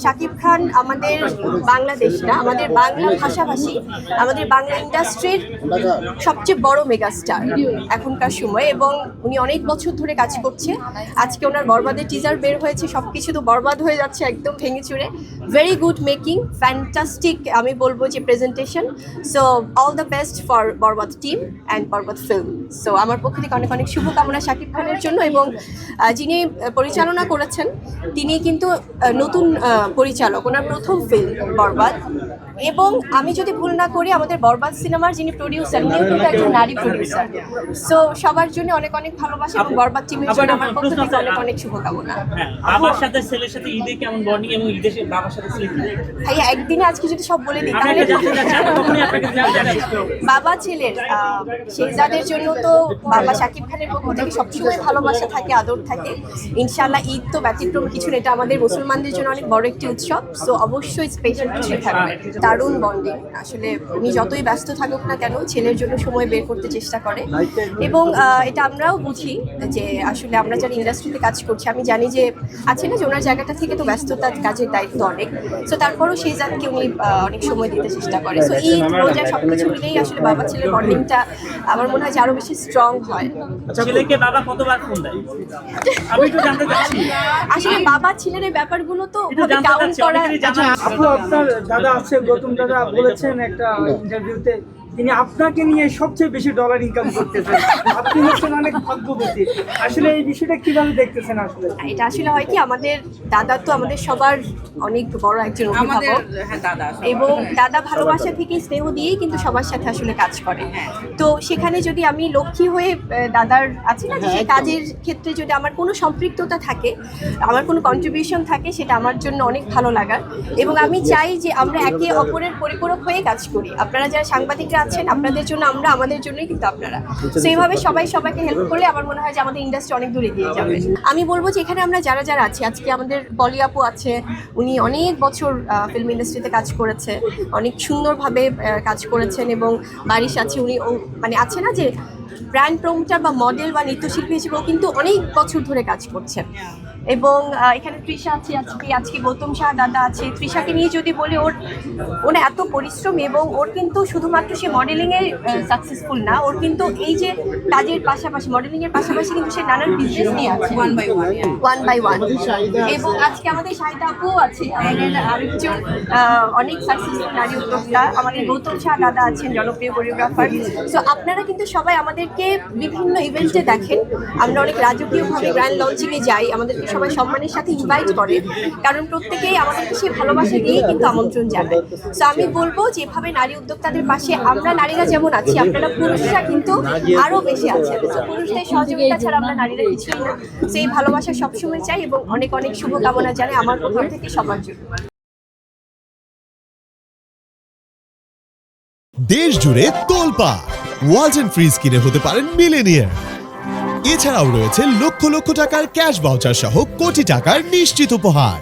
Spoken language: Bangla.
শাকিব খান আমাদের বাংলাদেশ না, আমাদের বাংলা ভাষাভাষী, আমাদের বাংলা ইন্ডাস্ট্রির সবচেয়ে বড় মেগাস্টার এখনকার সময়, এবং উনি অনেক বছর ধরে কাজ করছে। আজকে ওনার বরবাদের টিজার বের হয়েছে, সবকিছু তো বরবাদ হয়ে যাচ্ছে একদম ভেঙে চুরে। ভেরি গুড মেকিং, ফ্যান্টাস্টিক আমি বলবো যে presentation. So all the best for Borbaad team and Borbaad film. So আমার পক্ষ থেকে অনেক অনেক শুভকামনা শাকিব খানের জন্য, এবং যিনি পরিচালনা করেছেন তিনি কিন্তু নতুন পরিচালক, ওনার প্রথম ফিল্ম বরবাদ। এবং আমি যদি ভুল না করি আমাদের বরবাদ সিনেমার যিনি প্রডিউসার উনিও কিন্তু একজন নারী প্রডিউসার। সো সবার জন্য অনেক অনেক ভালোবাসা, এবং বরবাদ টিমের জন্য আমার পক্ষ থেকে অনেক অনেক শুভকামনা। বাবার সাথে ছেলের সাথে ঈদে কেমন বন্ডিং, এবং ঈদে বাবার সাথে ছেলে ভাইয়া একদিনে আজকে যদি সব বলে দিই তাহলে বাবা ছেলের শেহজাদের জন্য তো বাবা শাকিব খানের পক্ষ থেকে সবসময় ভালোবাসা থাকে, আদর থাকে। ইনশাআল্লাহ ঈদ তো ব্যতিক্রম কিছু না, এটা আমাদের মুসলমানদের জন্য অনেক বড় একটি উৎসব। সো অবশ্যই স্পেশাল কিছু থাকবে। দারুণ বন্ডিং, আসলে উনি যতই ব্যস্ত থাকুক না কেন ছেলের জন্য সময় বের করতে চেষ্টা করে। এবং এটা আমরাও বুঝি যে আসলে আমরা যারা ইন্ডাস্ট্রিতে কাজ করছি, আমি জানি যে আছে না যে ওনার জায়গাটা থেকে তো ব্যস্ততার কাজের দায়িত্ব অনেক। সো তারপরও শেহজাদকে উনি অনেক সময় দিতে চেষ্টা করে। সো ঈদ রোজা সবকিছু মিলেই আসলে বাবা ছেলের বন্ডিংটা আমার মনে হয় যে আরো বেশি স্ট্রং হয়। ছেলেকে বাবা কতবার ফোন দেয় আমি একটু জানতে চাচ্ছি। আসলে বাবা ছেলের এই ব্যাপারগুলো তো কাউন্ট করা। আপু আপনার দাদা আছে গৌতম দাদা বলেছেন একটা ইন্টারভিউতে তিনি আপনাকে নিয়ে সবচেয়ে বেশি ডলার ইনকাম করতেছেন, আপনি হচ্ছেন অনেক ভাগ্যবতী। আসলে এই বিষয়টা কিভাবে দেখতেছেন? আসলে এটা আসলে হয় কি, আমাদের দাদা তো আমাদের সবার অনেক বড় একজন অভিভাবক, এবং দাদা ভালোবাসা থেকে স্নেহ দিয়েই কিন্তু সবার সাথে আসলে কাজ করে। তো সেখানে যদি আমি লক্ষ্মী হয়ে দাদার আছে না যে কাজের ক্ষেত্রে যদি আমার কোনো সম্পৃক্ততা থাকে, আমার কোনো কন্ট্রিবিউশন থাকে, সেটা আমার জন্য অনেক ভালো লাগার। এবং আমি চাই যে আমরা একে অপরের পরিপূরক হয়ে কাজ করি। আপনারা যারা সাংবাদিকরা আছেন, আপনাদের জন্য আমরা, আমাদের জন্যই কিন্তু আপনারা। সেইভাবে সবাই সবাইকে হেল্প করলে আমার মনে হয় যে আমাদের ইন্ডাস্ট্রি অনেক দূরে এগিয়ে যাবে। আমি বলবো যে এখানে আমরা যারা যারা আছি, আজকে আমাদের পলি আপু আছে, উনি অনেক বছর ফিল্ম ইন্ডাস্ট্রিতে কাজ করেছে, অনেক সুন্দরভাবে কাজ করেছেন। এবং বারিশ আছে, উনি মানে আছে না যে ব্র্যান্ড প্রমোটার বা মডেল বা নৃত্যশিল্পী হিসেবেও কিন্তু অনেক বছর ধরে কাজ করছেন। এবং এখানে তৃষা আছে, আজকে গৌতম শাহ দাদা আছে। তৃষাকে নিয়ে যদি বলি, ওর এত পরিশ্রম, এবং ওর কিন্তু শুধুমাত্র সে মডেলিংয়ে সাকসেসফুল না, ওর কিন্তু এই যে কাজের পাশাপাশি, মডেলিংয়ের পাশাপাশি কিন্তু সে নানান বিজনেস নিয়ে আছে ওয়ান বাই ওয়ান। এবং আজকে আমাদের শাহিদা আপু আছে, আমাদের আরেকজন অনেক সাকসেসফুল নারী উদ্যোক্তা। আমাদের গৌতম শাহ দাদা আছেন, জনপ্রিয় কোরিওগ্রাফার। সো আপনারা কিন্তু সবাই আমাদেরকে বিভিন্ন ইভেন্টে দেখেন, আমরা অনেক রাজকীয়ভাবে গ্র্যান্ড লঞ্চিংয়ে যাই, আমাদেরকে সবাই সম্মানের সাথে ইনভাইট করে, কারণ প্রত্যেকেই আমাদেরকে সেই ভালোবাসা দিয়েই কিন্তু আমন্ত্রণ জানায়। সো আমি বলবো যেভাবে নারী উদ্যোক্তাদের পাশে আমরা নারীরা যেমন আছি, আপনারা পুরুষরা কিন্তু আরো বেশি আছেন। সো পুরুষদের সহযোগিতা ছাড়া আমরা নারীরা কিছুই না। সেই ভালোবাসা সবসময় চাই, এবং অনেক অনেক শুভকামনা জানাই আমার পক্ষ থেকে সবার জন্য। দেশ জুড়ে তোলপা ওয়ালটন ফ্রিজ কিনে হতে পারেন মিলেনিয়ার। এছাড়াও রয়েছে লক্ষ লক্ষ টাকার ক্যাশ ভাউচার সহ কোটি টাকার নিশ্চিত উপহার।